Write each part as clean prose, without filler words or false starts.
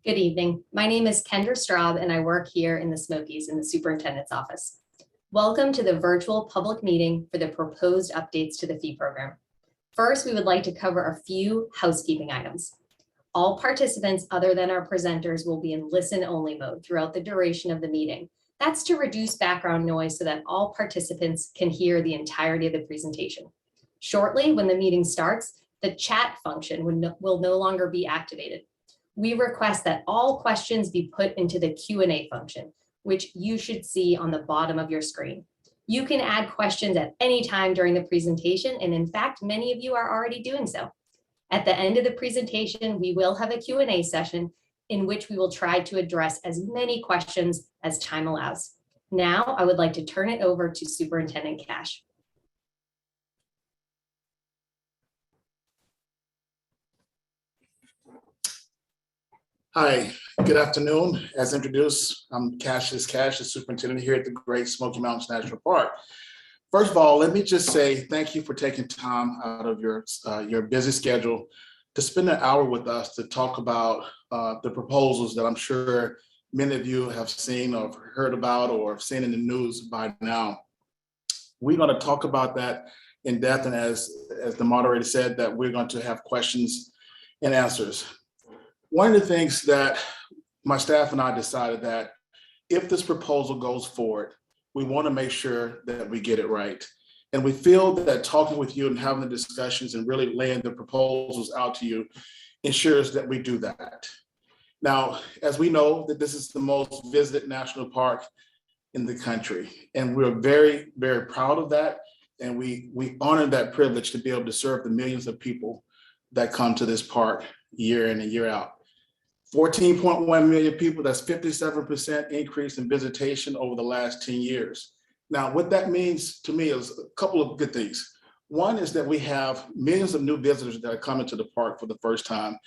Good evening. My name is Kendra Straub and I work here in the Smokies in the superintendent's office. Welcome to the virtual public meeting for the proposed updates to the fee program. First, we would like to cover a few housekeeping items. All participants other than our presenters will be in listen-only mode throughout the duration of the meeting. That's to reduce background noise so that all participants can hear the entirety of the presentation. Shortly, when the meeting starts, the chat function will no longer be activated. We request that all questions be put into the Q&A function, which you should see on the bottom of your screen. You can add questions at any time during the presentation, and in fact, many of you are already doing so. At the end of the presentation, we will have a Q&A session in which we will try to address as many questions as time allows. Now, I would like to turn it over to Superintendent Cash. Hi, good afternoon. As introduced, I'm Cassius Cash, the superintendent here at the Great Smoky Mountains National Park. First of all, let me just say thank you for taking time out of your busy schedule to spend an hour with us to talk about the proposals that I'm sure many of you have seen or heard about or have seen in the news by now. We're going to talk about that in depth, and as the moderator said, that we're going to have questions and answers. One of the things that my staff and I decided that if this proposal goes forward, we want to make sure that we get it right. And we feel that talking with you and having the discussions and really laying the proposals out to you ensures that we do that. Now, as we know that this is the most visited national park in the country, and we're very, very proud of that. And we honor that privilege to be able to serve the millions of people that come to this park year in and year out. 14.1 million people, that's 57% increase in visitation over the last 10 years. Now, what that means to me is a couple of good things. One is that we have millions of new visitors that are coming to the park for the first time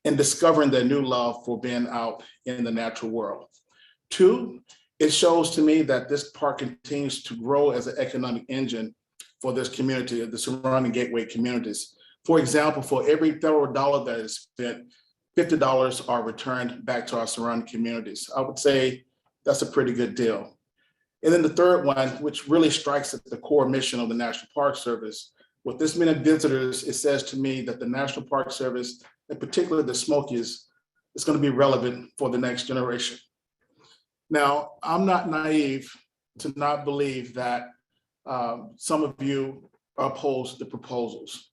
and discovering their new love for being out in the natural world. Two, it shows to me that this park continues to grow as an economic engine for this community, the surrounding gateway communities. For example, for every federal dollar that is spent, $50 are returned back to our surrounding communities. I would say that's a pretty good deal. And then the third one, which really strikes at the core mission of the National Park Service, with this many visitors, it says to me that the National Park Service, and particularly the Smokies, is going to be relevant for the next generation. Now, I'm not naive to not believe that some of you oppose the proposals.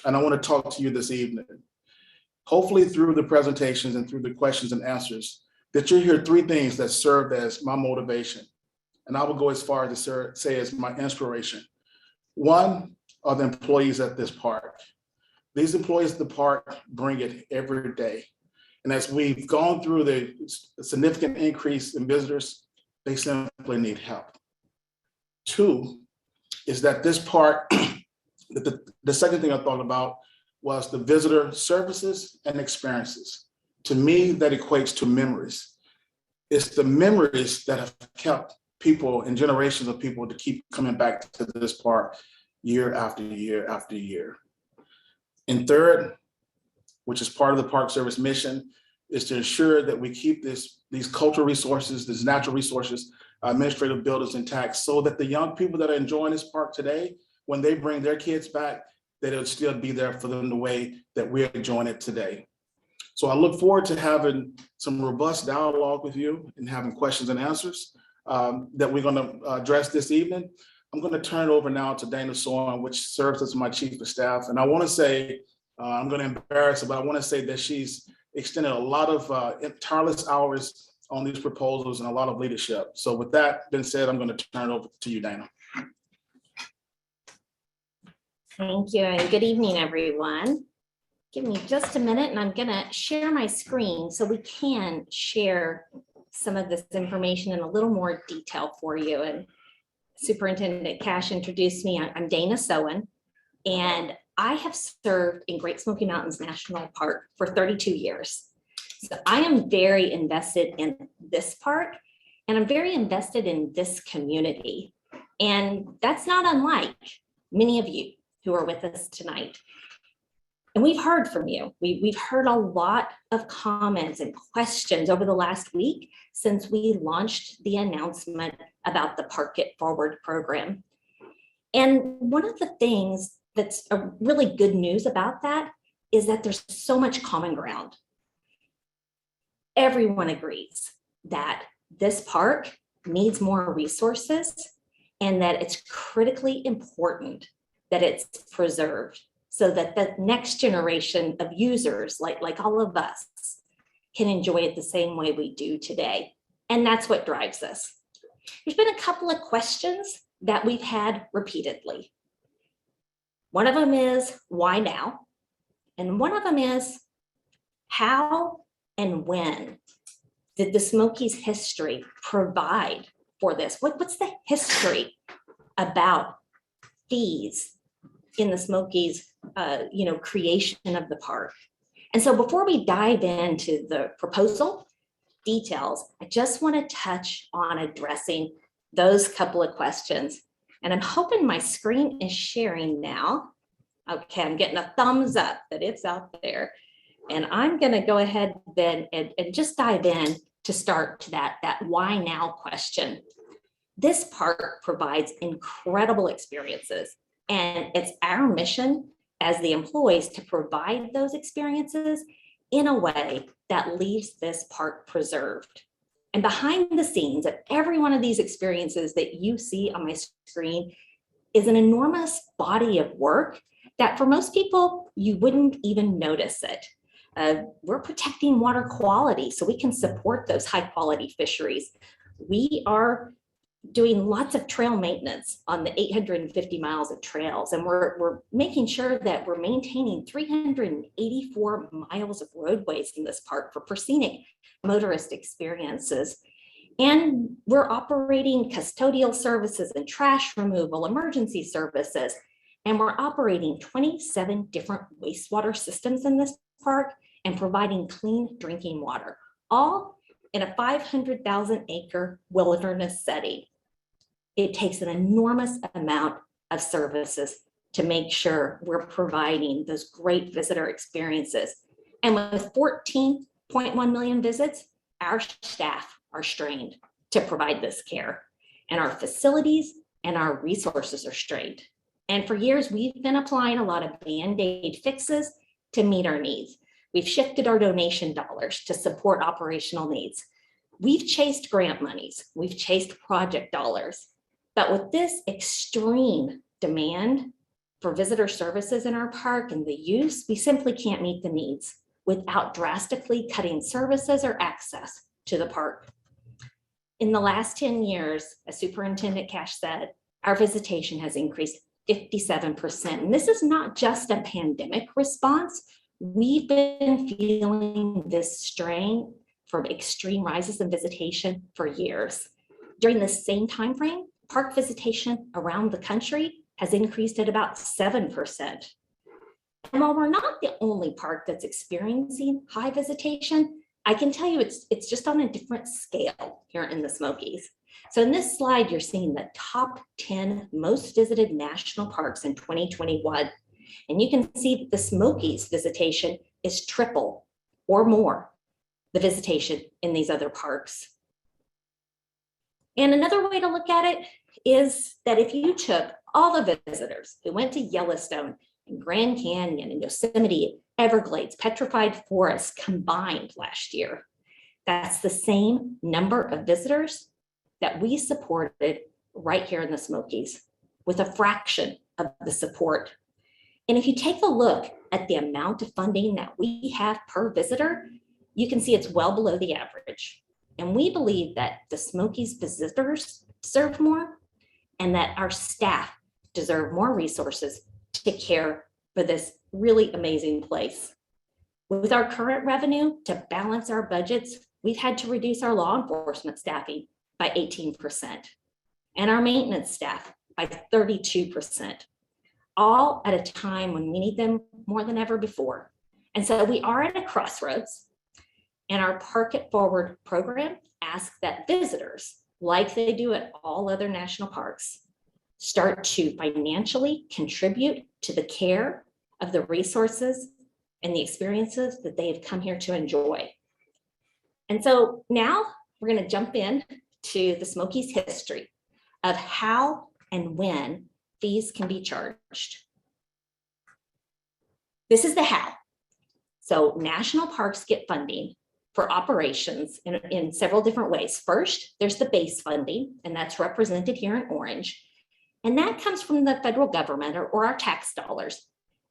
And I want to talk to you this evening. Hopefully through the presentations and through the questions and answers, that you'll hear three things that served as my motivation. And I will go as far as to say as my inspiration. One are the employees at this park. These employees at the park bring it every day. And as we've gone through the significant increase in visitors, they simply need help. Two is that this park, the second thing I thought about was the visitor services and experiences. To me, that equates to memories. It's the memories that have kept people and generations of people to keep coming back to this park year after year after year. And third, which is part of the Park Service mission, is to ensure that we keep these cultural resources, these natural resources, administrative buildings intact, so that the young people that are enjoying this park today, when they bring their kids back, that it'll still be there for them the way that we're enjoying it today. So I look forward to having some robust dialogue with you and having questions and answers that we're going to address this evening. I'm going to turn it over now to Dana Soren, which serves as my chief of staff. And I want to say, I'm going to embarrass her, but I want to say that she's extended a lot of tireless hours on these proposals and a lot of leadership. So with that being said, I'm going to turn it over to you, Dana. Thank you, and good evening, everyone. Give me just a minute and I'm gonna share my screen so we can share some of this information in a little more detail for you. And Superintendent Cash introduced me. I'm Dana Soen, and I have served in Great Smoky Mountains National Park for 32 years. So I am very invested in this park, and I'm very invested in this community. And that's not unlike many of you who are with us tonight. And we've heard from you. We've heard a lot of comments and questions over the last week since we launched the announcement about the Park It Forward program. And one of the things that's a really good news about that is that there's so much common ground. Everyone agrees that this park needs more resources and that it's critically important that it's preserved so that the next generation of users, like all of us, can enjoy it the same way we do today. And that's what drives us. There's been a couple of questions that we've had repeatedly. One of them is, why now? And one of them is, how and when did the Smokies history provide for this? What's the history about fees in the Smokies, creation of the park? And so before we dive into the proposal details, I just want to touch on addressing those couple of questions. And I'm hoping my screen is sharing now. Okay, I'm getting a thumbs up that it's out there. And I'm going to go ahead then and just dive in to start to that why now question. This park provides incredible experiences, and it's our mission as the employees to provide those experiences in a way that leaves this park preserved. And behind the scenes of every one of these experiences that you see on my screen is an enormous body of work that for most people, you wouldn't even notice it. We're protecting water quality so we can support those high quality fisheries. We are doing lots of trail maintenance on the 850 miles of trails, and we're making sure that we're maintaining 384 miles of roadways in this park for scenic motorist experiences. And we're operating custodial services and trash removal, emergency services, and we're operating 27 different wastewater systems in this park and providing clean drinking water, all in a 500,000 acre wilderness setting. It takes an enormous amount of services to make sure we're providing those great visitor experiences. And with 14.1 million visits, our staff are strained to provide this care, and our facilities and our resources are strained. And for years, we've been applying a lot of Band-Aid fixes to meet our needs. We've shifted our donation dollars to support operational needs. We've chased grant monies. We've chased project dollars. But with this extreme demand for visitor services in our park and the use, we simply can't meet the needs without drastically cutting services or access to the park. In the last 10 years, as Superintendent Cash said, our visitation has increased 57%. And this is not just a pandemic response. We've been feeling this strain from extreme rises in visitation for years. During the same time frame, park visitation around the country has increased at about 7%. And while we're not the only park that's experiencing high visitation, I can tell you it's just on a different scale here in the Smokies. So in this slide, you're seeing the top 10 most visited national parks in 2021. And you can see that the Smokies visitation is triple or more the visitation in these other parks. And another way to look at it is that if you took all the visitors who went to Yellowstone and Grand Canyon and Yosemite, Everglades, Petrified Forest combined last year, that's the same number of visitors that we supported right here in the Smokies with a fraction of the support. And if you take a look at the amount of funding that we have per visitor, you can see it's well below the average. And we believe that the Smokies visitors deserve more and that our staff deserve more resources to care for this really amazing place. With our current revenue to balance our budgets, we've had to reduce our law enforcement staffing by 18% and our maintenance staff by 32%, all at a time when we need them more than ever before. And so we are at a crossroads, and our Park It Forward program asks that visitors, like they do at all other national parks, start to financially contribute to the care of the resources and the experiences that they have come here to enjoy. And so now we're going to jump in to the Smokies history of how and when fees can be charged. This is the how. So national parks get funding for operations in several different ways. First, there's the base funding, and that's represented here in orange. And that comes from the federal government or our tax dollars.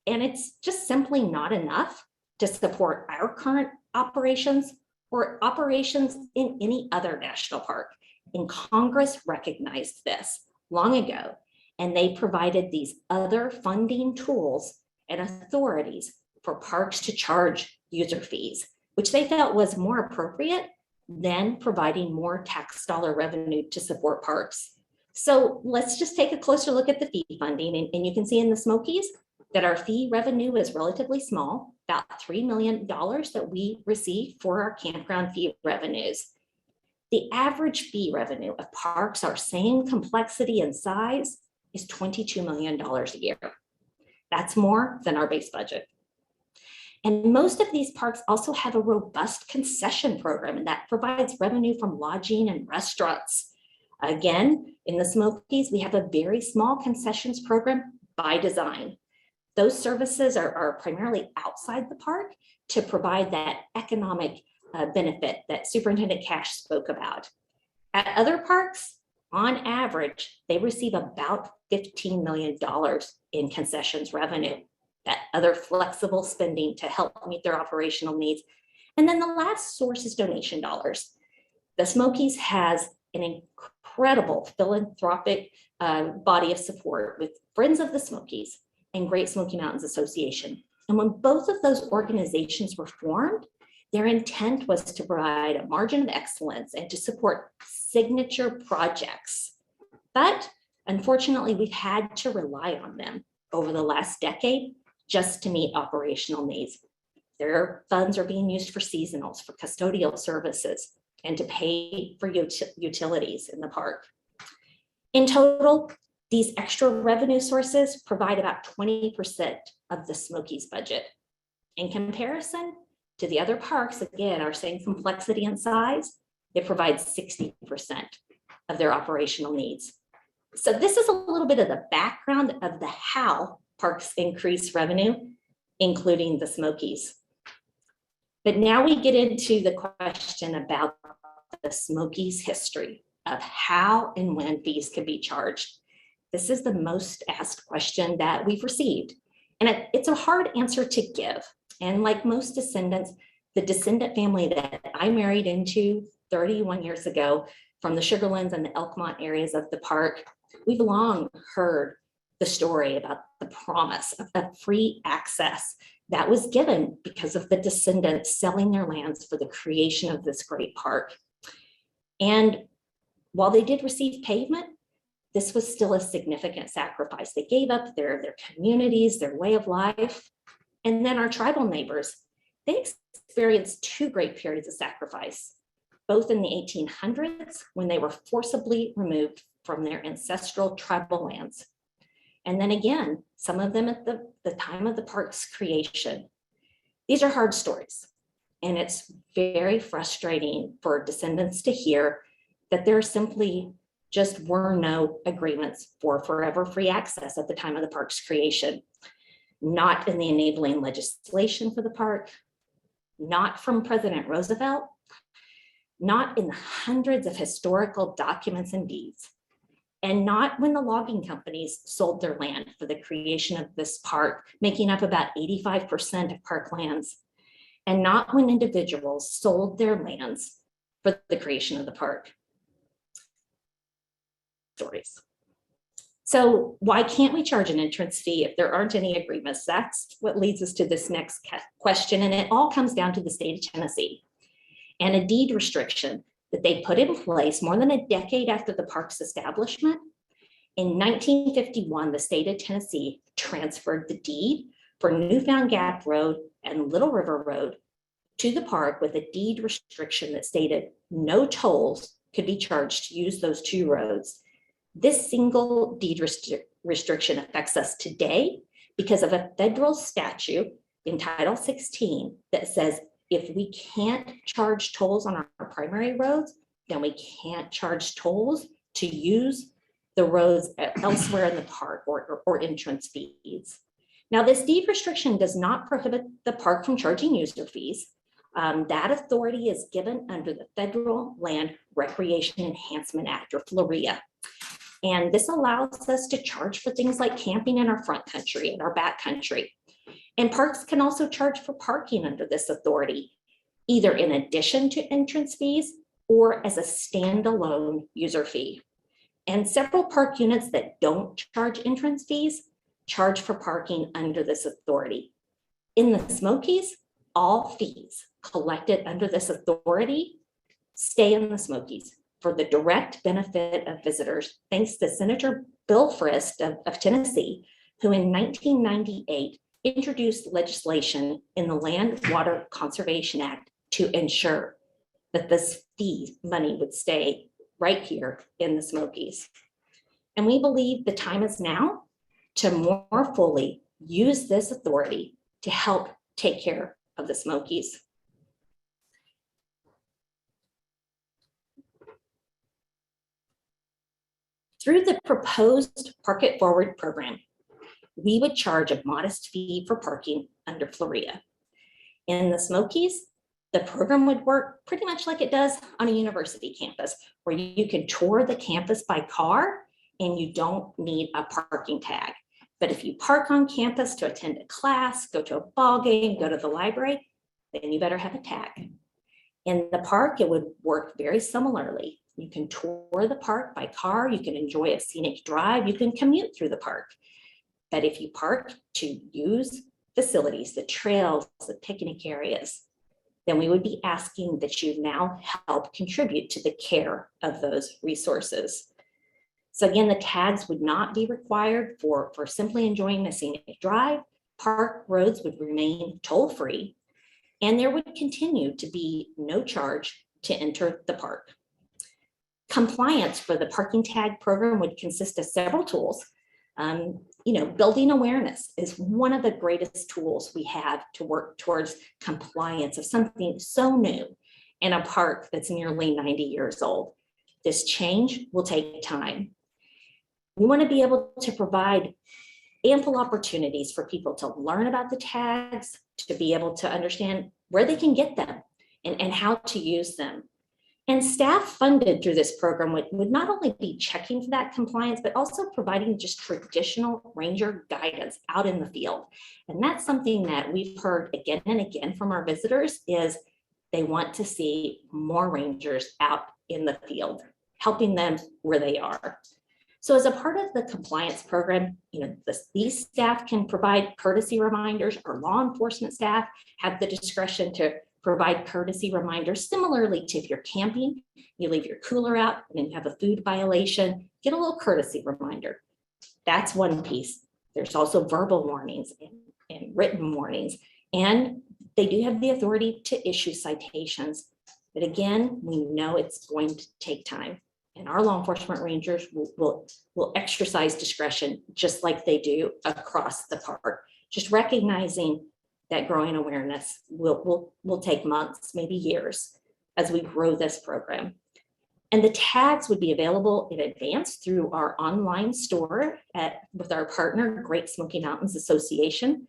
And it's just simply not enough to support our current operations or operations in any other national park. And Congress recognized this long ago, and they provided these other funding tools and authorities for parks to charge user fees, which they felt was more appropriate than providing more tax dollar revenue to support parks. So let's just take a closer look at the fee funding. And you can see in the Smokies that our fee revenue is relatively small, about $3 million that we receive for our campground fee revenues. The average fee revenue of parks our same complexity and size is $22 million a year. That's more than our base budget. And most of these parks also have a robust concession program, and that provides revenue from lodging and restaurants. Again, in the Smokies, we have a very small concessions program by design. Those services are primarily outside the park to provide that economic benefit that Superintendent Cash spoke about. At other parks, on average, they receive about $15 million in concessions revenue, that other flexible spending to help meet their operational needs. And then the last source is donation dollars. The Smokies has an incredible philanthropic body of support with Friends of the Smokies and Great Smoky Mountains Association. And when both of those organizations were formed, their intent was to provide a margin of excellence and to support signature projects. But unfortunately, we've had to rely on them over the last decade just to meet operational needs. Their funds are being used for seasonals, for custodial services, and to pay for utilities in the park. In total, these extra revenue sources provide about 20% of the Smokies budget. In comparison to the other parks, again, our same complexity and size, it provides 60% of their operational needs. So this is a little bit of the background of the how parks increase revenue, including the Smokies. But now we get into the question about the Smokies history of how and when fees can be charged. This is the most asked question that we've received. And it's a hard answer to give. And like most descendants, the descendant family that I married into 31 years ago from the Sugarlands and the Elkmont areas of the park, we've long heard the story about the promise of free access that was given because of the descendants selling their lands for the creation of this great park. And while they did receive pavement, this was still a significant sacrifice. They gave up their communities, their way of life. And then our tribal neighbors, they experienced two great periods of sacrifice, both in the 1800s when they were forcibly removed from their ancestral tribal lands. And then again, some of them at the time of the park's creation. These are hard stories. And it's very frustrating for descendants to hear that there simply just were no agreements for forever free access at the time of the park's creation. Not in the enabling legislation for the park, not from President Roosevelt, not in the hundreds of historical documents and deeds, and not when the logging companies sold their land for the creation of this park, making up about 85% of park lands, and not when individuals sold their lands for the creation of the park. Stories. So why can't we charge an entrance fee if there aren't any agreements? That's what leads us to this next question. And it all comes down to the state of Tennessee and a deed restriction that they put in place more than a decade after the park's establishment. In 1951, the state of Tennessee transferred the deed for Newfound Gap Road and Little River Road to the park with a deed restriction that stated no tolls could be charged to use those two roads. This single deed restriction affects us today because of a federal statute in Title 16 that says if we can't charge tolls on our primary roads, then we can't charge tolls to use the roads elsewhere in the park or entrance fees. Now, this deed restriction does not prohibit the park from charging user fees. That authority is given under the Federal Land Recreation Enhancement Act, or FLREA. And this allows us to charge for things like camping in our front country and our backcountry. And parks can also charge for parking under this authority, either in addition to entrance fees or as a standalone user fee. And several park units that don't charge entrance fees charge for parking under this authority. In the Smokies, all fees collected under this authority stay in the Smokies for the direct benefit of visitors, thanks to Senator Bill Frist of Tennessee, who in 1998 introduced legislation in the Land Water Conservation Act to ensure that this fee money would stay right here in the Smokies. And we believe the time is now to more fully use this authority to help take care of the Smokies. Through the proposed Park It Forward program, we would charge a modest fee for parking under FLREA. In the Smokies, the program would work pretty much like it does on a university campus, where you can tour the campus by car and you don't need a parking tag. But if you park on campus to attend a class, go to a ball game, go to the library, then you better have a tag. In the park, it would work very similarly. You can tour the park by car, you can enjoy a scenic drive, you can commute through the park. But if you park to use facilities, the trails, the picnic areas, then we would be asking that you now help contribute to the care of those resources. So again, the tags would not be required for simply enjoying a scenic drive. Park roads would remain toll-free, and there would continue to be no charge to enter the park. Compliance for the parking tag program would consist of several tools. Building awareness is one of the greatest tools we have to work towards compliance of something so new in a park that's nearly 90 years old. This change will take time. We want to be able to provide ample opportunities for people to learn about the tags, to be able to understand where they can get them and how to use them. And staff funded through this program would not only be checking for that compliance, but also providing just traditional ranger guidance out in the field. And that's something that we've heard again and again from our visitors is they want to see more rangers out in the field, helping them where they are. So as a part of the compliance program, these staff can provide courtesy reminders, or law enforcement staff have the discretion to provide courtesy reminders. Similarly to if you're camping, you leave your cooler out and then you have a food violation, get a little courtesy reminder. That's one piece. There's also verbal warnings and written warnings, and they do have the authority to issue citations. But again, we know it's going to take time. And our law enforcement rangers will exercise discretion just like they do across the park. Just recognizing that growing awareness will take months, maybe years, as we grow this program. And the tags would be available in advance through our online store with our partner, Great Smoky Mountains Association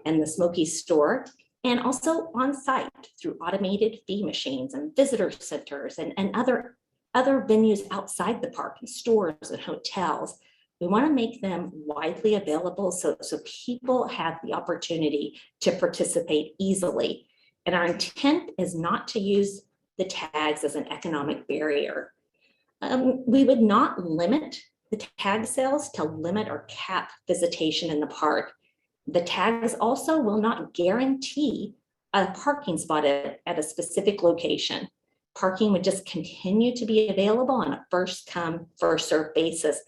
and the Smokies store, and also on site through automated fee machines and visitor centers and other venues outside the park, and stores and hotels. We want to make them widely available so people have the opportunity to participate easily. And our intent is not to use the tags as an economic barrier. We would not limit the tag sales to limit or cap visitation in the park. The tags also will not guarantee a parking spot at a specific location. Parking would just continue to be available on a first come, first served basis.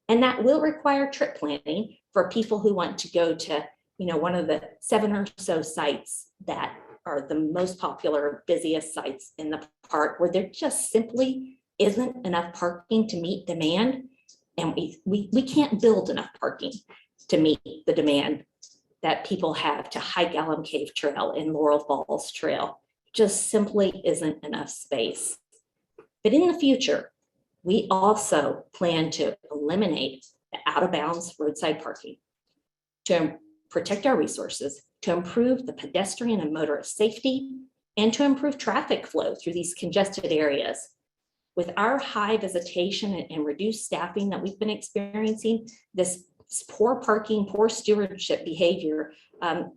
And that will require trip planning for people who want to go to, one of the 7 or so sites that are the most popular, busiest sites in the park, where there just simply isn't enough parking to meet demand. And we can't build enough parking to meet the demand that people have to hike Alum Cave Trail and Laurel Falls Trail. Just simply isn't enough space. But in the future, we also plan to eliminate the out of bounds roadside parking to protect our resources, to improve the pedestrian and motorist safety, and to improve traffic flow through these congested areas. With our high visitation and reduced staffing that we've been experiencing, this poor parking, poor stewardship behavior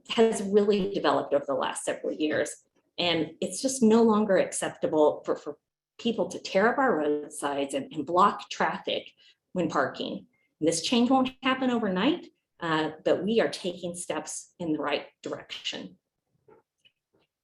has really developed over the last several years. And it's just no longer acceptable for people to tear up our roadsides and block traffic when parking. And this change won't happen overnight, but we are taking steps in the right direction.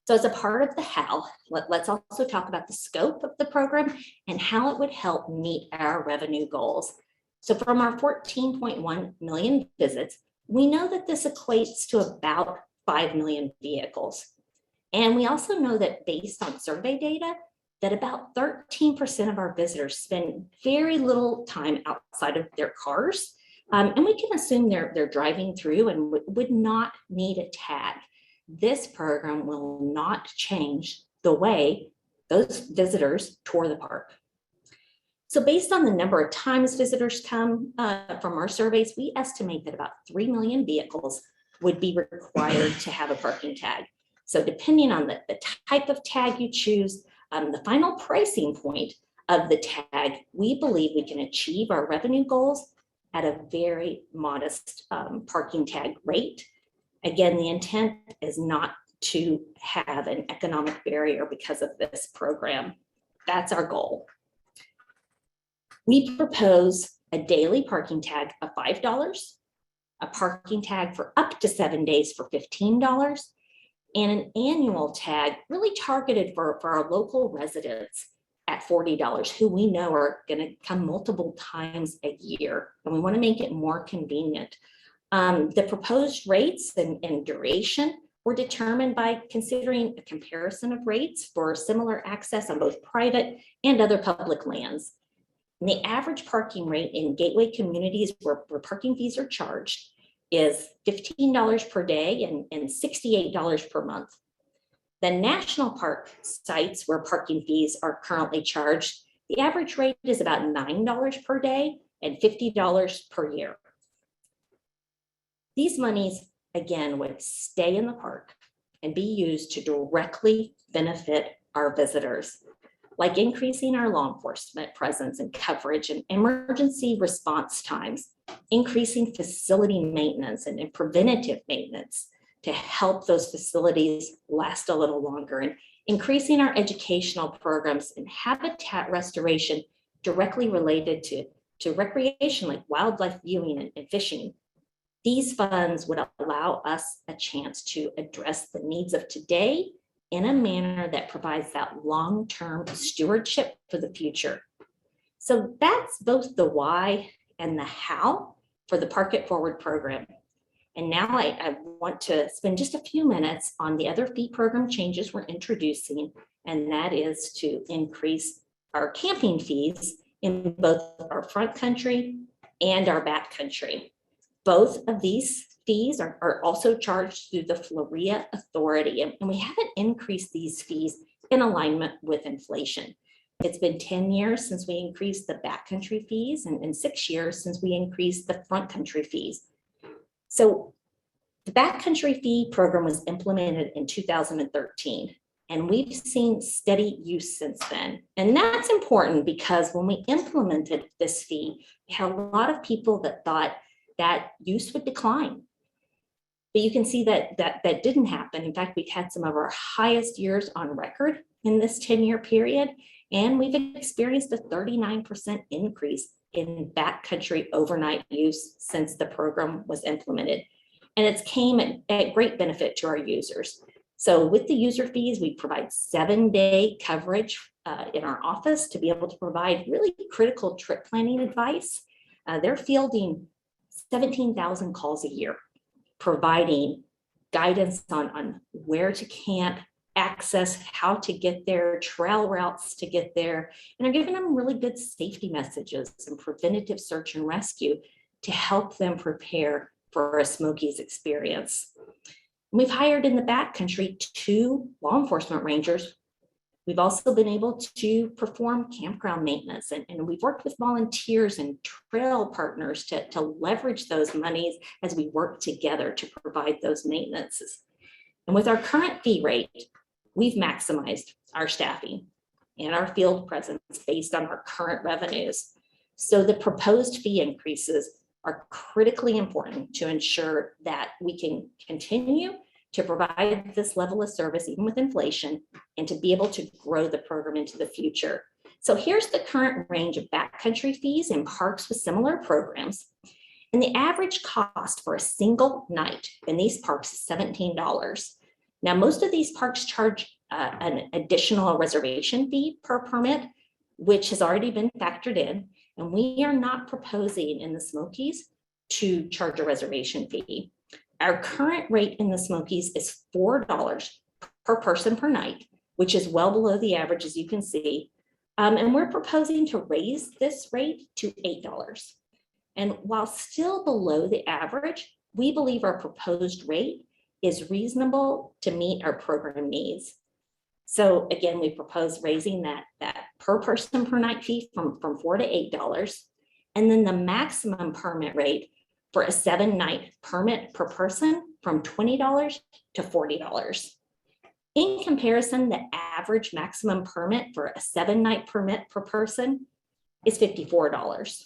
So as a part of the how, let's also talk about the scope of the program and how it would help meet our revenue goals. So from our 14.1 million visits, we know that this equates to about 5 million vehicles. And we also know that based on survey data, that about 13% of our visitors spend very little time outside of their cars. And we can assume they're driving through and would not need a tag. This program will not change the way those visitors tour the park. So based on the number of times visitors come from our surveys, we estimate that about 3 million vehicles would be required to have a parking tag. So depending on the type of tag you choose, the final pricing point of the tag, we believe we can achieve our revenue goals at a very modest parking tag rate. Again, the intent is not to have an economic barrier because of this program. That's our goal. We propose a daily parking tag of $5, a parking tag for up to 7 days for $15, and an annual tag really targeted for our local residents at $40, who we know are going to come multiple times a year, and we want to make it more convenient. The proposed rates and duration were determined by considering a comparison of rates for similar access on both private and other public lands. And the average parking rate in gateway communities where parking fees are charged is $15 per day and $68 per month. The national park sites where parking fees are currently charged, the average rate is about $9 per day and $50 per year. These monies, again, would stay in the park and be used to directly benefit our visitors, like increasing our law enforcement presence and coverage and emergency response times, increasing facility maintenance and preventative maintenance to help those facilities last a little longer, and increasing our educational programs and habitat restoration directly related to recreation like wildlife viewing and fishing. These funds would allow us a chance to address the needs of today in a manner that provides that long-term stewardship for the future. So that's both the why and the how for the Park It Forward program. And now I want to spend just a few minutes on the other fee program changes we're introducing, and that is to increase our camping fees in both our front country and our backcountry. Both of these fees are also charged through the Floria Authority, and we haven't increased these fees in alignment with inflation. It's been 10 years since we increased the backcountry fees and 6 years since we increased the front country fees. So the backcountry fee program was implemented in 2013, and we've seen steady use since then. And that's important because when we implemented this fee, we had a lot of people that thought that use would decline. But you can see that didn't happen. In fact, we've had some of our highest years on record in this 10-year period, and we've experienced a 39% increase in backcountry overnight use since the program was implemented. And it's came at great benefit to our users. So with the user fees, we provide 7-day coverage in our office to be able to provide really critical trip planning advice. They're fielding 17,000 calls a year, providing guidance on where to camp, access, how to get there, trail routes to get there. And they're giving them really good safety messages and preventative search and rescue to help them prepare for a Smokies experience. We've hired in the backcountry 2 law enforcement rangers. We've also been able to perform campground maintenance, and we've worked with volunteers and trail partners to leverage those monies as we work together to provide those maintenances. And with our current fee rate, we've maximized our staffing and our field presence based on our current revenues. So the proposed fee increases are critically important to ensure that we can continue to provide this level of service even with inflation and to be able to grow the program into the future. So here's the current range of backcountry fees in parks with similar programs. And the average cost for a single night in these parks is $17. Now, most of these parks charge an additional reservation fee per permit, which has already been factored in. And we are not proposing in the Smokies to charge a reservation fee. Our current rate in the Smokies is $4 per person per night, which is well below the average, as you can see. And we're proposing to raise this rate to $8. And while still below the average, we believe our proposed rate is reasonable to meet our program needs. So again, we propose raising that per person per night fee from $4 to $8. And then the maximum permit rate for a 7-night permit per person from $20 to $40. In comparison, the average maximum permit for a 7-night permit per person is $54.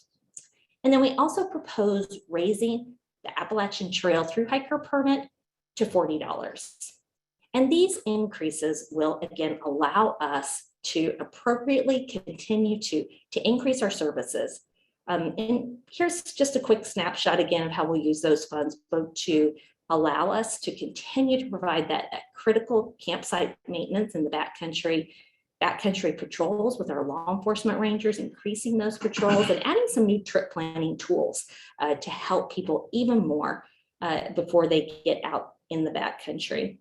And then we also propose raising the Appalachian Trail through hiker permit to $40. And these increases will again allow us to appropriately continue to increase our services. And here's just a quick snapshot again of how we'll use those funds, both to allow us to continue to provide that critical campsite maintenance in the backcountry patrols with our law enforcement rangers, increasing those patrols and adding some new trip planning tools to help people even more before they get out in the backcountry.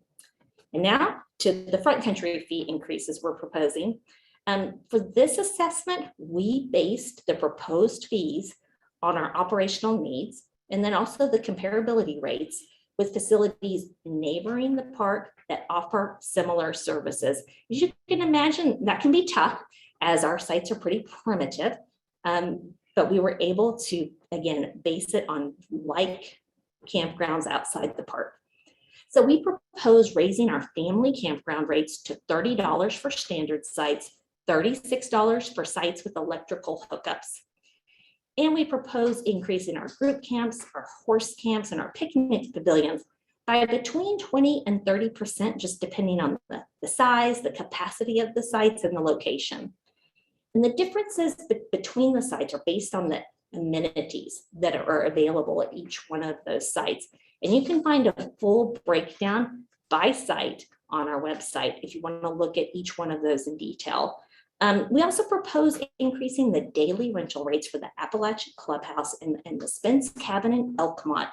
And now to the front country fee increases we're proposing. For this assessment, we based the proposed fees on our operational needs and then also the comparability rates with facilities neighboring the park that offer similar services. As you can imagine, that can be tough as our sites are pretty primitive, but we were able to, again, base it on like campgrounds outside the park. So we propose raising our family campground rates to $30 for standard sites, $36 for sites with electrical hookups. And we propose increasing our group camps, our horse camps, and our picnic pavilions by between 20 and 30%, just depending on the size, the capacity of the sites, and the location. And the differences between the sites are based on the amenities that are available at each one of those sites. And you can find a full breakdown by site on our website if you want to look at each one of those in detail. We also propose increasing the daily rental rates for the Appalachian Clubhouse and the Spence Cabin in Elkmont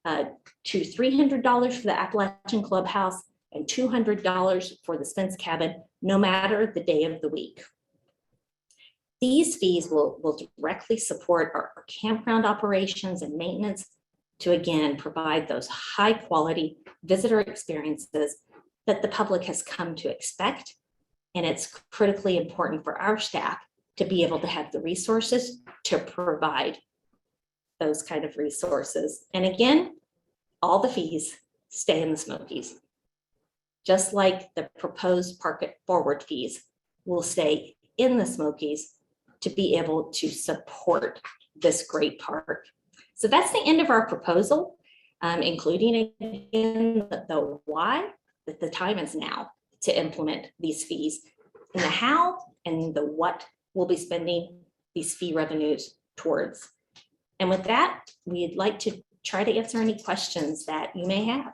to $300 for the Appalachian Clubhouse and $200 for the Spence Cabin, no matter the day of the week. These fees will directly support our campground operations and maintenance to, again, provide those high quality visitor experiences that the public has come to expect. And it's critically important for our staff to be able to have the resources to provide those kind of resources. And again, all the fees stay in the Smokies. Just like the proposed Park It Forward fees will stay in the Smokies to be able to support this great park. So that's the end of our proposal, including again the why, that the time is now to implement these fees, and the how and the what we'll be spending these fee revenues towards. And with that, we'd like to try to answer any questions that you may have.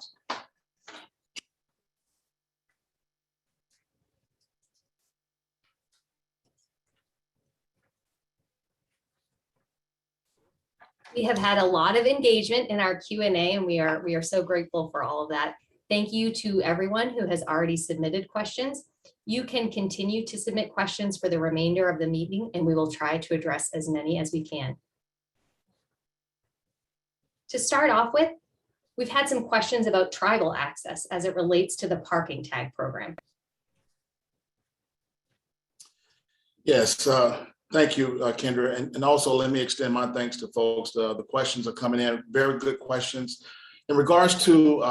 We have had a lot of engagement in our Q&A, and we are so grateful for all of that. Thank you to everyone who has already submitted questions. You can continue to submit questions for the remainder of the meeting, and we will try to address as many as we can. To start off with, We've had some questions about tribal access as it relates to the parking tag program. Yes, thank you, Kendra. And also let me extend my thanks to folks. The questions are coming in, very good questions. In regards to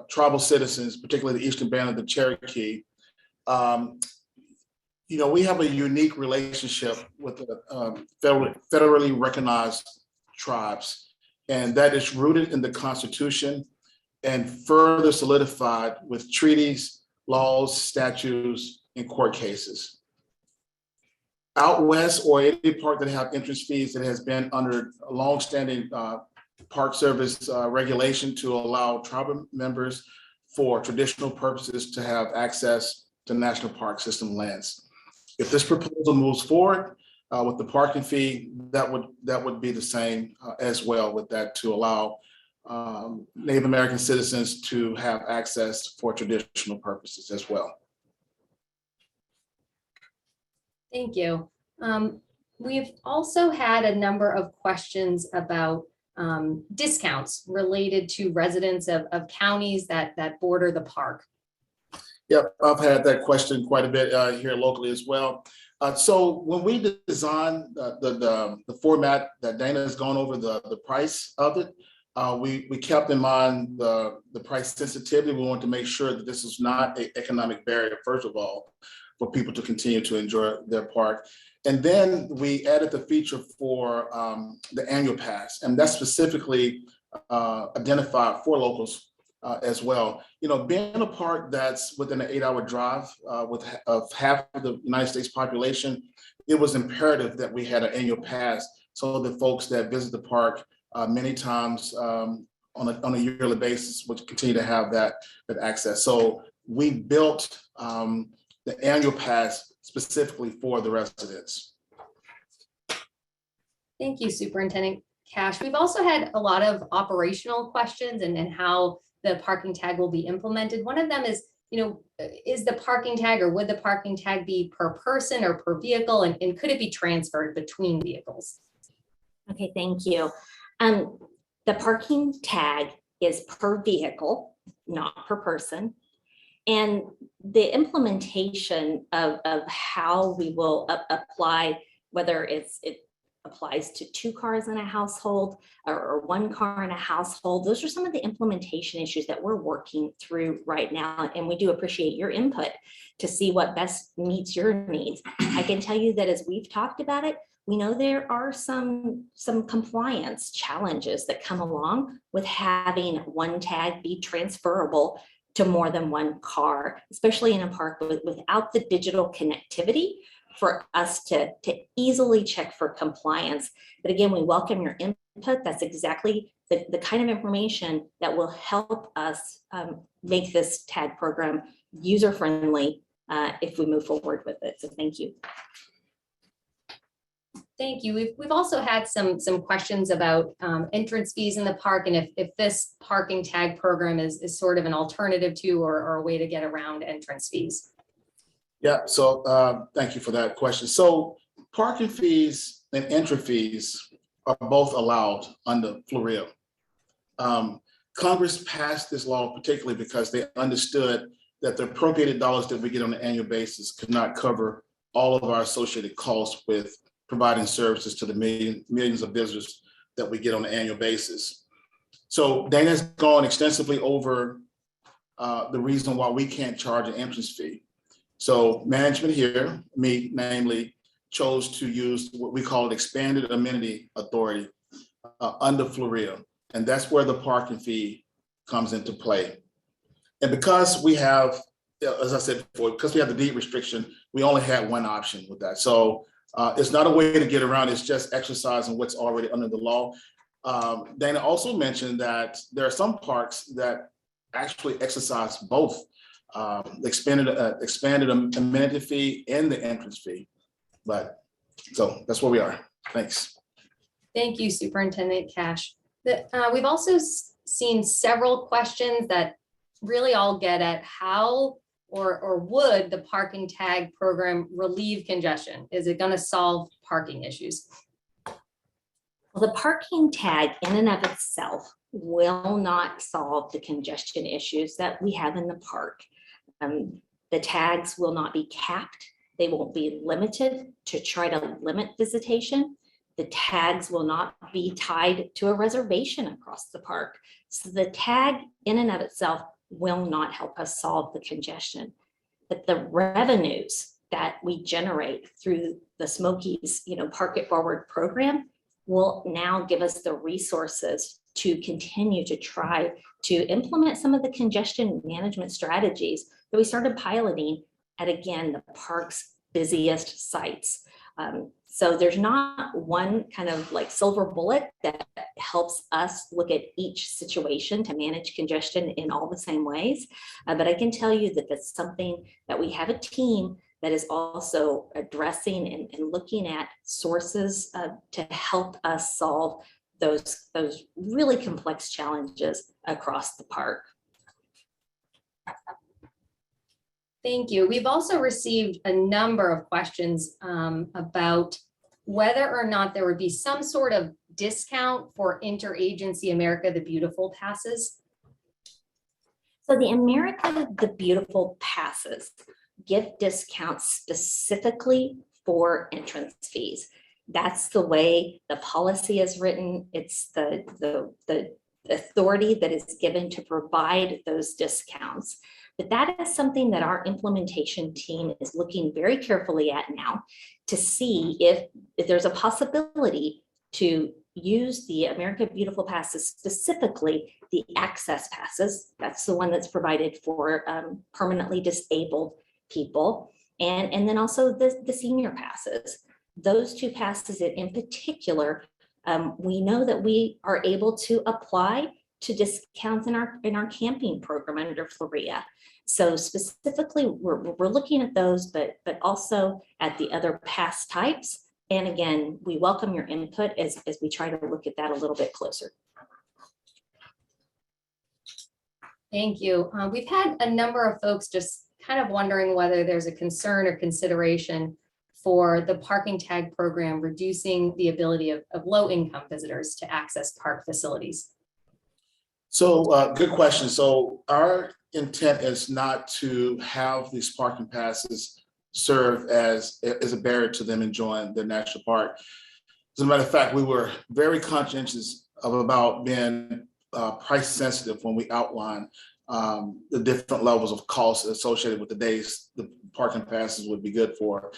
tribal citizens, particularly the Eastern Band of the Cherokee, we have a unique relationship with the federally recognized tribes, and that is rooted in the Constitution and further solidified with treaties, laws, statutes, and court cases. Out west, or any park that have entrance fees, that has been under a longstanding Park Service regulation to allow tribal members for traditional purposes to have access to National Park System lands. If this proposal moves forward with the parking fee, that would be the same as well, with that, to allow Native American citizens to have access for traditional purposes as well. Thank you. We've also had a number of questions about discounts related to residents of counties that border the park. Yep, I've had that question quite a bit here locally as well. So when we designed the format that Dana has gone over, the price of it, we kept in mind the price sensitivity. We wanted to make sure that this is not an economic barrier, first of all, for people to continue to enjoy their park. And then we added the feature for the annual pass, and that's specifically identified for locals as well. Being a park that's within an 8-hour drive of half of the United States population, it was imperative that we had an annual pass so that folks that visit the park many times on a yearly basis would continue to have that access. So we built the annual pass specifically for the residents. Thank you, Superintendent Cash. We've also had a lot of operational questions and how the parking tag will be implemented. One of them is, is the parking tag, or would the parking tag be per person or per vehicle, and could it be transferred between vehicles? Okay, thank you. The parking tag is per vehicle, not per person. And the implementation of how we will apply, whether it applies to 2 cars in a household or 1 car in a household, those are some of the implementation issues that we're working through right now. And we do appreciate your input to see what best meets your needs. I can tell you that as we've talked about it, we know there are some compliance challenges that come along with having one tag be transferable to more than 1 car, especially in a park without the digital connectivity for us to easily check for compliance. But again, we welcome your input. That's exactly the kind of information that will help us make this tag program user-friendly if we move forward with it. So thank you. Thank you. We've also had some questions about entrance fees in the park, and if this parking tag program is sort of an alternative to or a way to get around entrance fees. Yeah, so thank you for that question. So parking fees and entry fees are both allowed under FLORIA. Congress passed this law particularly because they understood that the appropriated dollars that we get on an annual basis could not cover all of our associated costs with providing services to the millions of visitors that we get on an annual basis. So Dana's gone extensively over the reason why we can't charge an entrance fee. So management here, me namely, chose to use what we call expanded amenity authority under FLORIA. And that's where the parking fee comes into play. And because we have, as I said before, because we have the deed restriction, we only had one option with that. So it's not a way to get around, it's just exercising what's already under the law. Dana also mentioned that there are some parks that actually exercise both expanded amenity fee and the entrance fee. But so that's where we are. Thanks. Thank you, Superintendent Cash. We've also seen several questions that really all get at how or would the parking tag program relieve congestion? Is it going to solve parking issues? Well, the parking tag in and of itself will not solve the congestion issues that we have in the park. The tags will not be capped. They won't be limited to try to limit visitation. The tags will not be tied to a reservation across the park. So the tag in and of itself will not help us solve the congestion. But the revenues that we generate through the Smokies, Park It Forward program will now give us the resources to continue to try to implement some of the congestion management strategies that we started piloting at, again, the park's busiest sites. So there's not one kind of like silver bullet that helps us look at each situation to manage congestion in all the same ways. But I can tell you that that's something that we have a team that is also addressing and looking at sources to help us solve those really complex challenges across the park. Thank you. We've also received a number of questions about whether or not there would be some sort of discount for Interagency America the Beautiful passes. So the America the Beautiful passes give discounts specifically for entrance fees. That's the way the policy is written. It's the authority that is given to provide those discounts. But that is something that our implementation team is looking very carefully at now to see if there's a possibility to use the America Beautiful passes, specifically the access passes. That's the one that's provided for permanently disabled people. And then also the senior passes. Those two passes in particular, we know that we are able to apply to discounts in our camping program under FLORIA. So specifically, we're looking at those, but also at the other pass types. And again, we welcome your input as we try to look at that a little bit closer. Thank you. We've had a number of folks just kind of wondering whether there's a concern or consideration for the parking tag program reducing the ability of low-income visitors to access park facilities. So good question. So our intent is not to have these parking passes serve as a barrier to them enjoying the national park. As a matter of fact, we were very conscientious about being price sensitive when we outline the different levels of costs associated with the days the parking passes would be good for.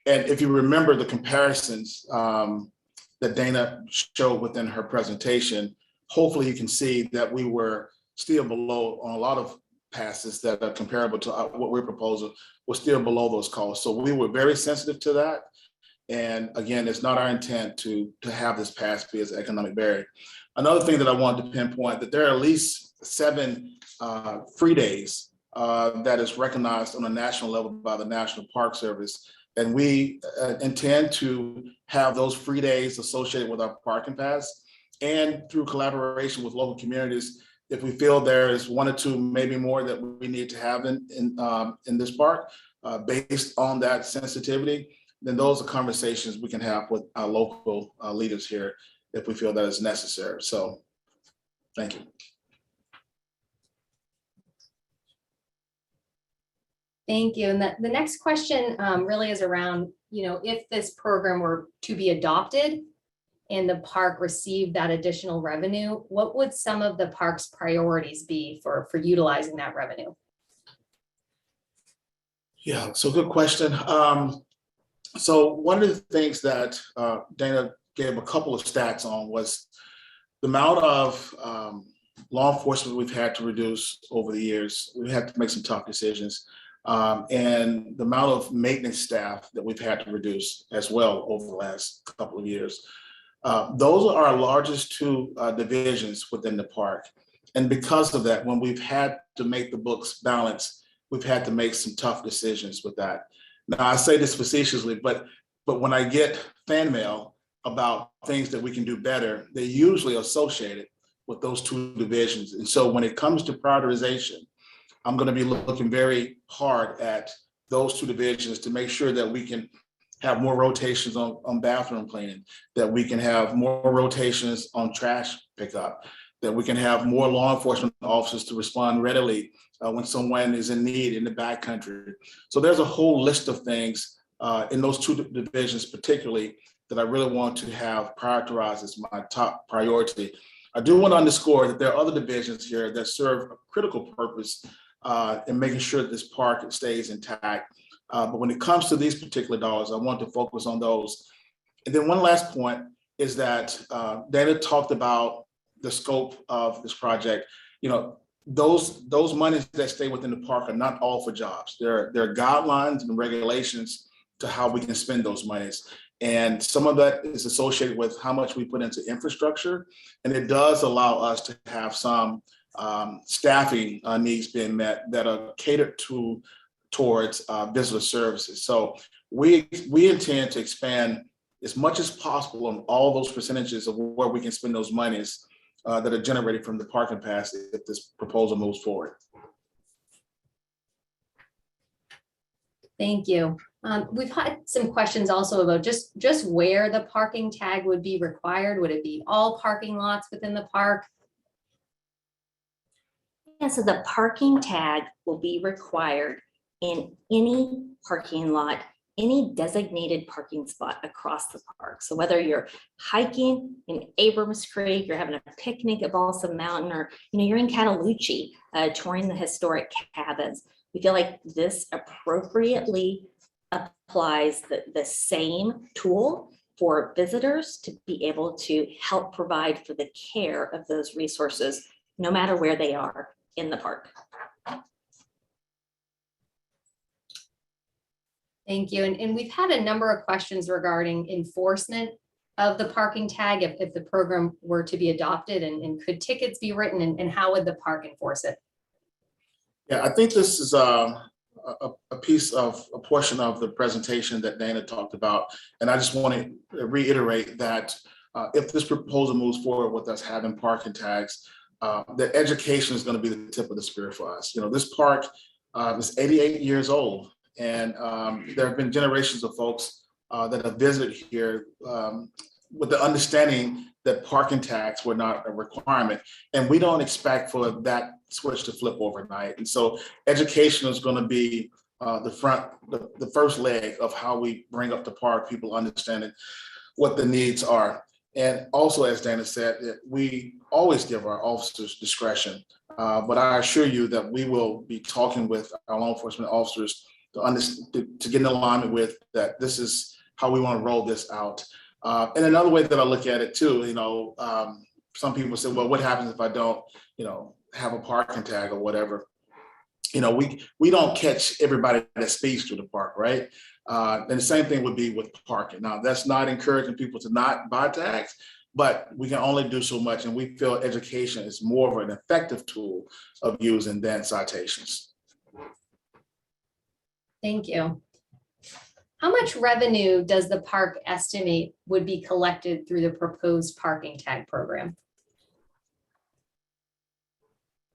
And if you remember the comparisons that Dana showed within her presentation, hopefully you can see that we were still below on a lot of passes that are comparable to what we're proposing. We're still below those costs. So we were very sensitive to that. And again, it's not our intent to have this pass be as an economic barrier. Another thing that I wanted to pinpoint that there are at least 7 free days that is recognized on a national level by the National Park Service. And we intend to have those free days associated with our parking pass, and through collaboration with local communities, if we feel there is 1 or 2, maybe more that we need to have in this park, based on that sensitivity, then those are conversations we can have with our local leaders here if we feel that is necessary. So, thank you. Thank you. And the next question really is around, if this program were to be adopted and the park received that additional revenue, what would some of the park's priorities be for utilizing that revenue? Yeah, so good question. So one of the things that Dana gave a couple of stats on was the amount of law enforcement we've had to reduce over the years. We've had to make some tough decisions. And the amount of maintenance staff that we've had to reduce as well over the last couple of years. Those are our largest 2 divisions within the park. And because of that, when we've had to make the books balance, we've had to make some tough decisions with that. Now, I say this facetiously, but when I get fan mail about things that we can do better, they're usually associated with those 2 divisions. And so when it comes to prioritization, I'm going to be looking very hard at those 2 divisions to make sure that we can have more rotations on bathroom cleaning, that we can have more rotations on trash pickup, that we can have more law enforcement officers to respond readily when someone is in need in the backcountry. So there's a whole list of things in those two divisions particularly that I really want to have prioritized as my top priority. I do want to underscore that there are other divisions here that serve a critical purpose in making sure that this park stays intact. But when it comes to these particular dollars, I want to focus on those. And then one last point is that Dana talked about the scope of this project. You know, those monies that stay within the park are not all for jobs. There are guidelines and regulations to how we can spend those monies. And some of that is associated with how much we put into infrastructure. And it does allow us to have some staffing needs being met that are catered towards visitor services. So we intend to expand as much as possible on all those percentages of where we can spend those monies that are generated from the parking pass if this proposal moves forward. Thank you. We've had some questions also about just where the parking tag would be required. Would it be all parking lots within the park? Yeah, so the parking tag will be required in any parking lot, any designated parking spot across the park. So whether you're hiking in Abrams Creek, you're having a picnic at Balsam Mountain, or you're in Cataloochee touring the historic cabins, we feel like this appropriately applies the same tool for visitors to be able to help provide for the care of those resources, no matter where they are in the park. Thank you. And we've had a number of questions regarding enforcement of the parking tag if the program were to be adopted, and could tickets be written, and how would the park enforce it? Yeah, I think this is a portion of the presentation that Dana talked about. And I just want to reiterate that if this proposal moves forward with us having parking tags, that education is going to be the tip of the spear for us. This park is 88 years old, and there have been generations of folks that have visited here with the understanding that parking tags were not a requirement. And we don't expect for that switch to flip overnight. And so education is going to be the first leg of how we bring up the park, people understanding what the needs are. And also, as Dana said, we always give our officers discretion, but I assure you that we will be talking with our law enforcement officers to get in alignment with that. This is how we want to roll this out. And another way that I look at it too, some people say, well, what happens if I don't, have a parking tag or whatever? We don't catch everybody that speeds through the park, right? And the same thing would be with parking. Now, that's not encouraging people to not buy tags, but we can only do so much. And we feel education is more of an effective tool of using than citations. Thank you. How much revenue does the park estimate would be collected through the proposed parking tag program?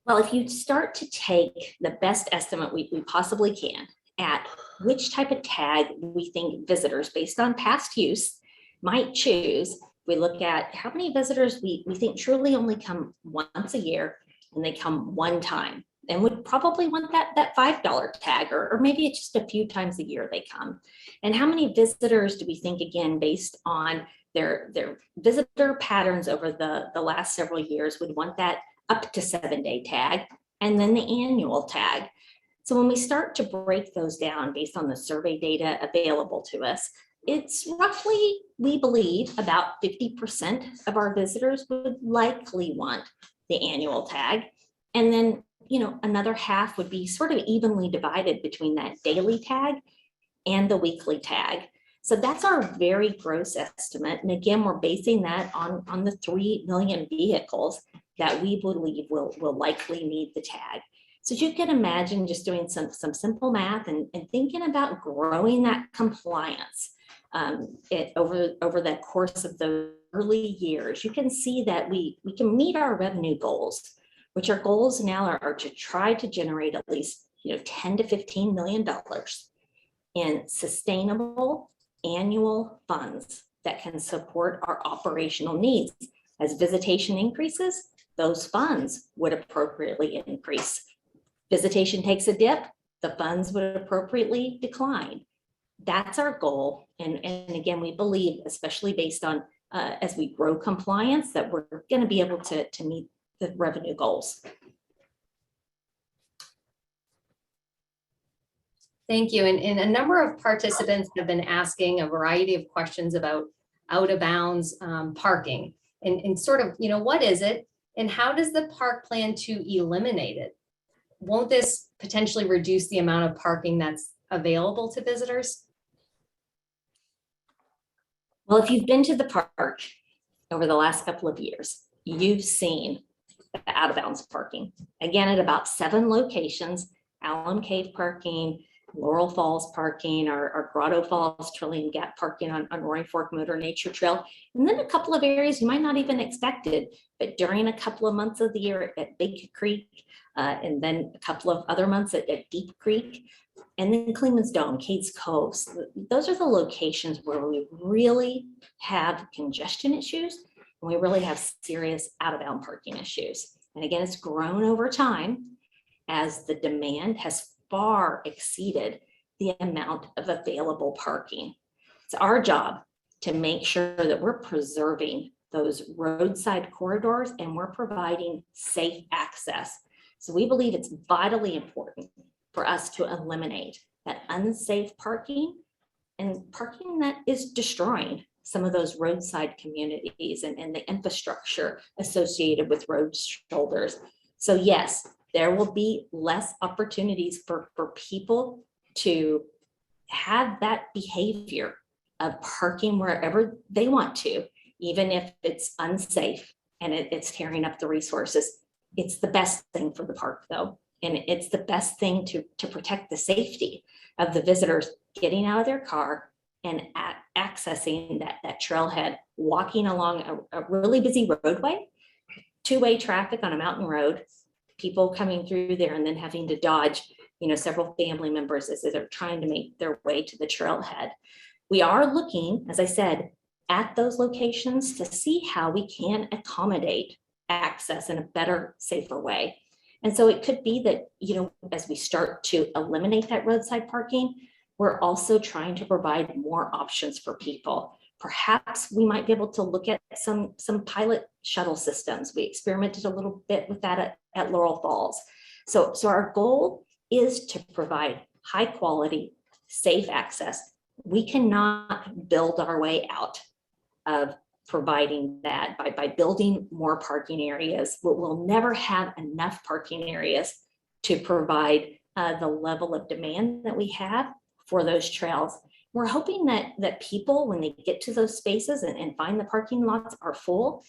Well, if you start to take the best estimate we possibly can at which type of tag we think visitors, based on past use, might choose, we look at how many visitors we think truly only come once a year and they come one time, and would probably want that $5 tag, or maybe it's just a few times a year they come. And how many visitors do we think, again, based on their visitor patterns over the last several years, would want that up to 7-day tag, and then the annual tag? So when we start to break those down based on the survey data available to us, it's roughly, we believe, about 50% of our visitors would likely want the annual tag. And then, another half would be sort of evenly divided between that daily tag and the weekly tag. So that's our very gross estimate. And again, we're basing that on the 3 million vehicles that we believe will likely need the tag. So you can imagine just doing some simple math and thinking about growing that compliance over the course of the early years. You can see that we can meet our revenue goals, which our goals now are to try to generate at least $10 to $15 million in sustainable annual funds that can support our operational needs As visitation increases, those funds would appropriately increase. Visitation takes a dip, the funds would appropriately decline. That's our goal. And again, we believe, especially based on as we grow compliance, that we're going to be able to meet the revenue goals. Thank you. And a number of participants have been asking a variety of questions about out of bounds parking and sort of, what is it and how does the park plan to eliminate it? Won't this potentially reduce the amount of parking that's available to visitors? Well, if you've been to the park over the last couple of years, you've seen the out of bounds parking. Again, at about 7 locations, Alum Cave parking, Laurel Falls parking, our Grotto Falls, Trillium Gap parking on Roaring Fork Motor Nature Trail, and then a couple of areas you might not even expected, but during a couple of months of the year at Big Creek, and then a couple of other months at Deep Creek, and then Cleveland's Dome, Cades Cove. Those are the locations where we really have congestion issues, and we really have serious out of bound parking issues. And again, it's grown over time as the demand has far exceeded the amount of available parking. It's our job to make sure that we're preserving those roadside corridors and we're providing safe access. So we believe it's vitally important for us to eliminate that unsafe parking and parking that is destroying some of those roadside communities and the infrastructure associated with road shoulders. So yes, there will be less opportunities for people to have that behavior of parking wherever they want to, even if it's unsafe and it's tearing up the resources. It's the best thing for the park though. And it's the best thing to protect the safety of the visitors getting out of their car and accessing that trailhead, walking along a really busy roadway, 2-way traffic on a mountain road, people coming through there and then having to dodge, several family members as they're trying to make their way to the trailhead. We are looking, as I said, at those locations to see how we can accommodate access in a better, safer way. And so it could be that, as we start to eliminate that roadside parking, we're also trying to provide more options for people. Perhaps we might be able to look at some pilot shuttle systems. We experimented a little bit with that at Laurel Falls. So our goal is to provide high quality, safe access. We cannot build our way out of providing that by building more parking areas. We'll never have enough parking areas to provide the level of demand that we have for those trails. We're hoping that people, when they get to those spaces and find the parking lots are full,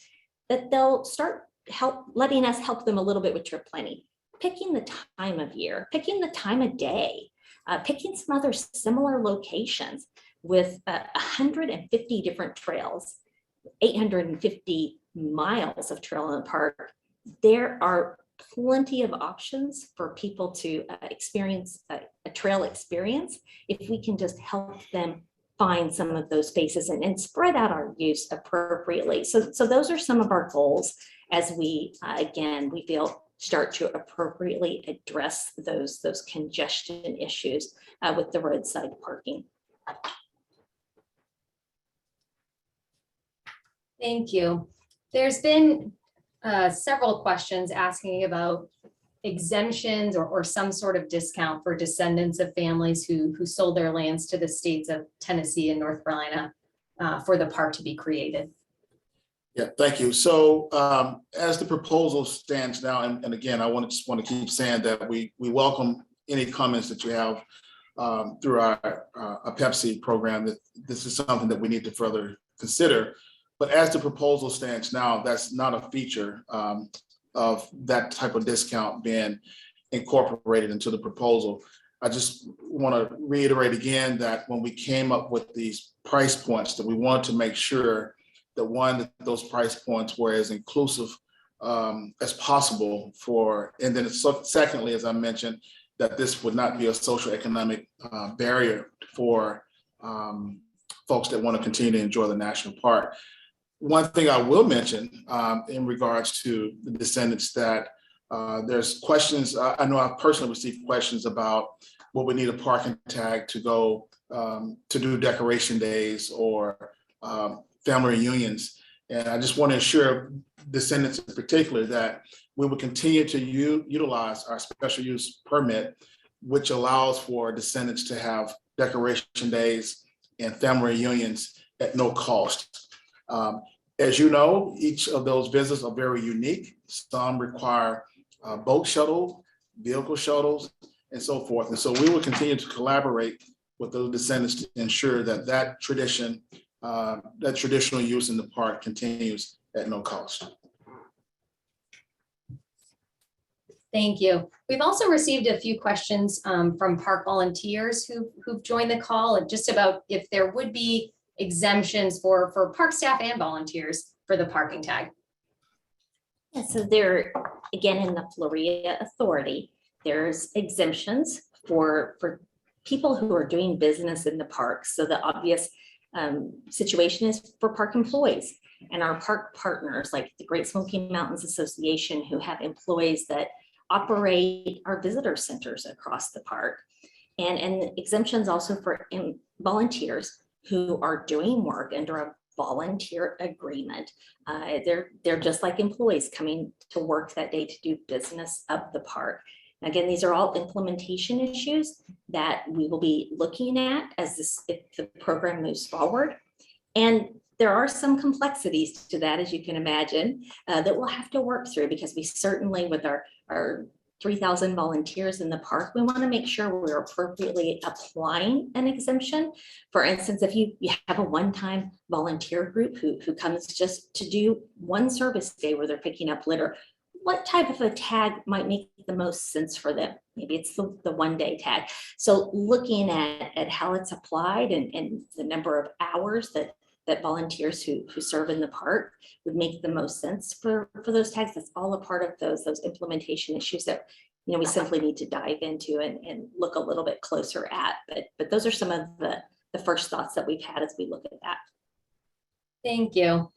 that they'll start letting us help them a little bit with trip planning, picking the time of year, picking the time of day, picking some other similar locations with 150 different trails, 850 miles of trail in the park. There are plenty of options for people to experience a trail experience if we can just help them find some of those spaces and spread out our use appropriately. So those are some of our goals as we, again, we feel start to appropriately address those congestion issues with the roadside parking. Thank you. There's been several questions asking about exemptions or some sort of discount for descendants of families who sold their lands to the states of Tennessee and North Carolina for the park to be created. Yeah, thank you. So as the proposal stands now, and again, I just want to keep saying that we welcome any comments that you have through our a Pepsi program. That this is something that we need to further consider. But as the proposal stands now, that's not a feature of that type of discount being incorporated into the proposal. I just want to reiterate again that when we came up with these price points, that we wanted to make sure that those price points were as inclusive as possible and then secondly, as I mentioned, that this would not be a social economic barrier for folks that want to continue to enjoy the national park. One thing I will mention in regards to the descendants that there's questions. I know I've personally received questions about what we need a parking tag to go to do decoration days or family reunions. And I just want to assure descendants in particular that we will continue to utilize our special use permit, which allows for descendants to have decoration days and family reunions at no cost. As you know, each of those visits are very unique. Some require boat shuttle, vehicle shuttles, and so forth. And so we will continue to collaborate with those descendants to ensure that that tradition, that traditional use in the park continues at no cost. Thank you. We've also received a few questions from park volunteers who've joined the call, just about if there would be exemptions for park staff and volunteers for the parking tag. Yeah, so there, again, in the Florida Authority, there's exemptions for people who are doing business in the park. So the obvious situation is for park employees and our park partners, like the Great Smoky Mountains Association, who have employees that operate our visitor centers across the park, and exemptions also for volunteers who are doing work under a volunteer agreement. They're just like employees coming to work that day to do business of the park. Again, these are all implementation issues that we will be looking at if the program moves forward. And there are some complexities to that, as you can imagine, that we'll have to work through, because we certainly, with our 3,000 volunteers in the park, we want to make sure we're appropriately applying an exemption. For instance, if you have a one-time volunteer group who comes just to do one service day where they're picking up litter, what type of a tag might make the most sense for them? Maybe it's the one-day tag. So looking at how it's applied and the number of hours that volunteers who serve in the park would make the most sense for those tags. That's all a part of those implementation issues that we simply need to dive into and look a little bit closer at. But those are some of the first thoughts that we've had as we look at that. Thank you.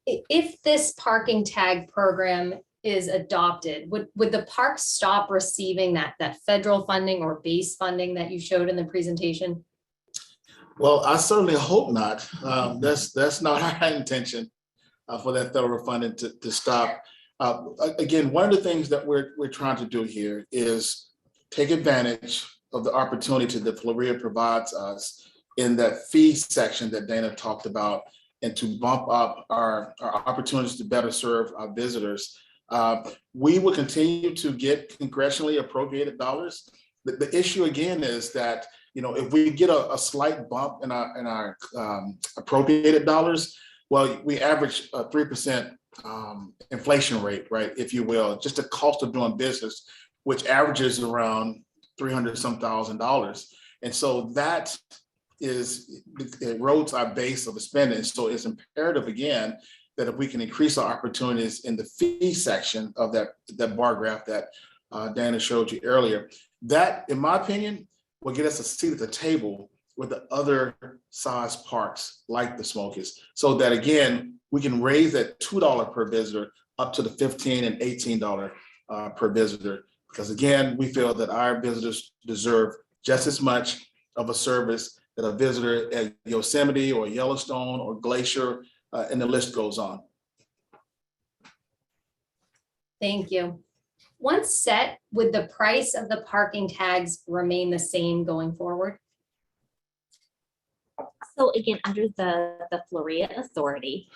If this parking tag program is adopted, would the park stop receiving that federal funding or base funding that you showed in the presentation? Well, I certainly hope not. That's not our intention for that federal funding to stop. Again, one of the things that we're trying to do here is take advantage of the opportunity that Florida provides us in that fee section that Dana talked about, and to bump up our opportunities to better serve our visitors. We will continue to get congressionally appropriated dollars. The issue again is that if we get a slight bump in our appropriated dollars, well, we average a 3% inflation rate, right, if you will, just the cost of doing business, which averages around $300-some thousand. And so that erodes our base of the spending. So it's imperative, again, that if we can increase our opportunities in the fee section of that bar graph that Dana showed you earlier, that, in my opinion, will get us a seat at the table with the other size parks like the Smokies, so that, again, we can raise that $2 per visitor up to the $15 and $18 per visitor. Because, again, we feel that our visitors deserve just as much of a service that a visitor at Yosemite or Yellowstone or Glacier, and the list goes on. Thank you. Once set, would the price of the parking tags remain the same going forward? So again, under the Florida Authority,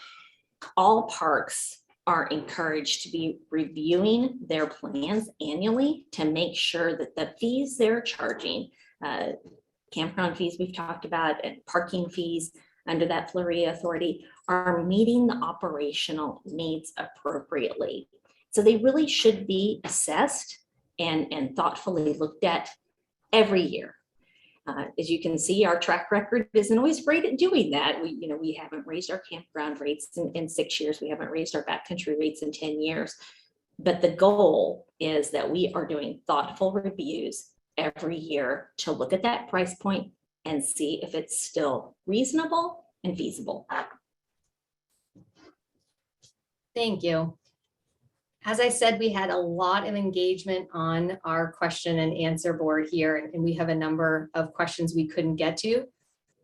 all parks are encouraged to be reviewing their plans annually to make sure that the fees they're charging, campground fees we've talked about, and parking fees under that Florida Authority, are meeting the operational needs appropriately. So they really should be assessed and thoughtfully looked at every year. As you can see, our track record isn't always great at doing that. We haven't raised our campground rates in 6 years. We haven't raised our backcountry rates in 10 years. But the goal is that we are doing thoughtful reviews every year to look at that price point and see if it's still reasonable and feasible. Thank you. As I said, we had a lot of engagement on our question and answer board here, and we have a number of questions we couldn't get to.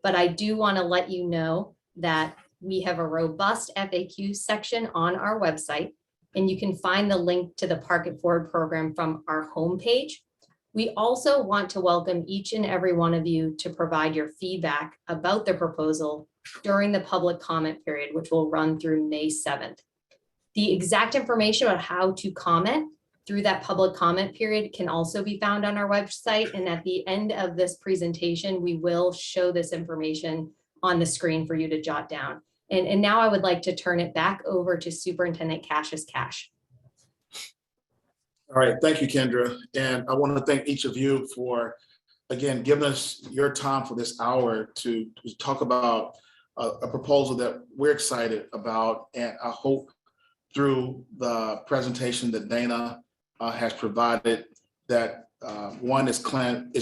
But I do want to let you know that we have a robust FAQ section on our website, and you can find the link to the Park It Forward program from our homepage. We also want to welcome each and every one of you to provide your feedback about the proposal during the public comment period, which will run through May 7th. The exact information about how to comment through that public comment period can also be found on our website. And at the end of this presentation, we will show this information on the screen for you to jot down. And now I would like to turn it back over to Superintendent Cassius Cash. All right, thank you, Kendra. And I want to thank each of you for, again, giving us your time for this hour to talk about a proposal that we're excited about. And I hope through the presentation that Dana has provided that one is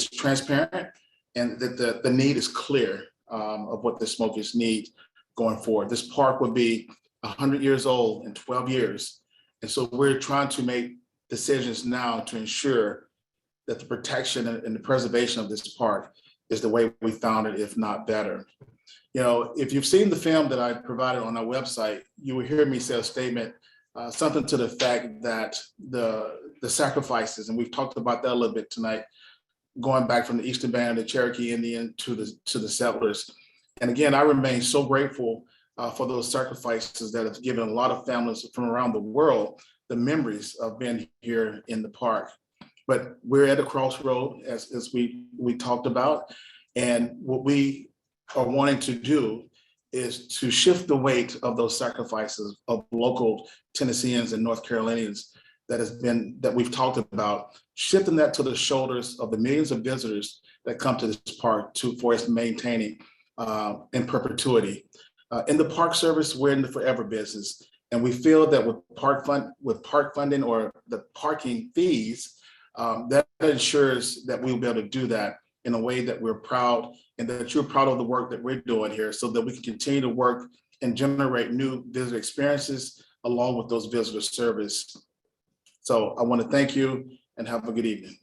transparent and that the need is clear of what the Smokies need going forward. This park would be 100 years old in 12 years. And so we're trying to make decisions now to ensure that the protection and the preservation of this park is the way we found it, if not better. You know, if you've seen the film that I provided on our website, you will hear me say a statement, something to the fact that the sacrifices, and we've talked about that a little bit tonight, going back from the Eastern Band, the Cherokee Indian to the settlers. And again, I remain so grateful for those sacrifices that have given a lot of families from around the world the memories of being here in the park. But we're at a crossroad, as we talked about, and what we are wanting to do is to shift the weight of those sacrifices of local Tennesseans and North Carolinians that we've talked about, shifting that to the shoulders of the millions of visitors that come to this park for its maintaining in perpetuity. In the Park Service, we're in the forever business, and we feel that with park funding or the parking fees, that ensures that we'll be able to do that in a way that we're proud and that you're proud of the work that we're doing here, so that we can continue to work and generate new visitor experiences along with those visitor service. So I want to thank you and have a good evening.